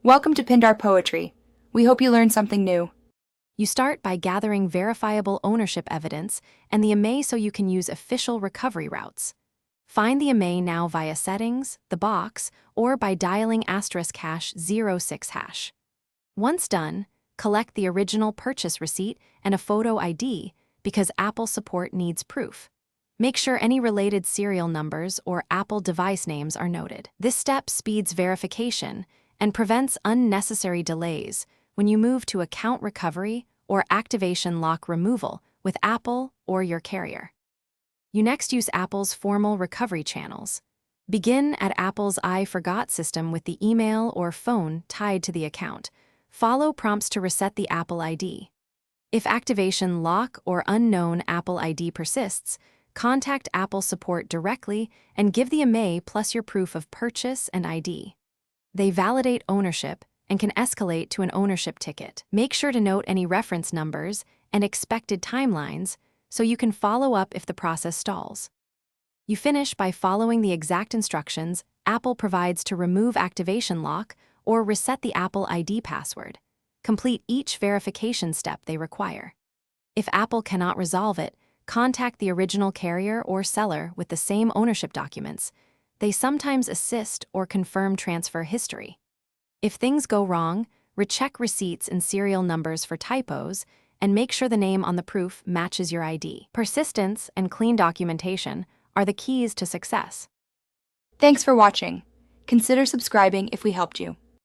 Welcome to Pindar Poetry. We hope you learned something new. You start by gathering verifiable ownership evidence and the Imei so you can use official recovery routes. Find the Imei now via Settings, the box, or by dialing *#06#. Once done, collect the original purchase receipt and a photo ID because Apple support needs proof. Make sure any related serial numbers or Apple device names are noted. This step speeds verification and prevents unnecessary delays when you move to account recovery or activation lock removal with Apple or your carrier. You next use Apple's formal recovery channels. Begin at Apple's I Forgot system with the email or phone tied to the account. Follow prompts to reset the Apple ID. If activation lock or unknown Apple ID persists, contact Apple support directly and give the Imei plus your proof of purchase and ID. They validate ownership and can escalate to an ownership ticket. Make sure to note any reference numbers and expected timelines so you can follow up if the process stalls. You finish by following the exact instructions Apple provides to remove activation lock or reset the Apple ID password. Complete each verification step they require. If Apple cannot resolve it, contact the original carrier or seller with the same ownership documents. They sometimes assist or confirm transfer history. If things go wrong, recheck receipts and serial numbers for typos and make sure the name on the proof matches your ID. Persistence and clean documentation are the keys to success. Thanks for watching. Consider subscribing if we helped you.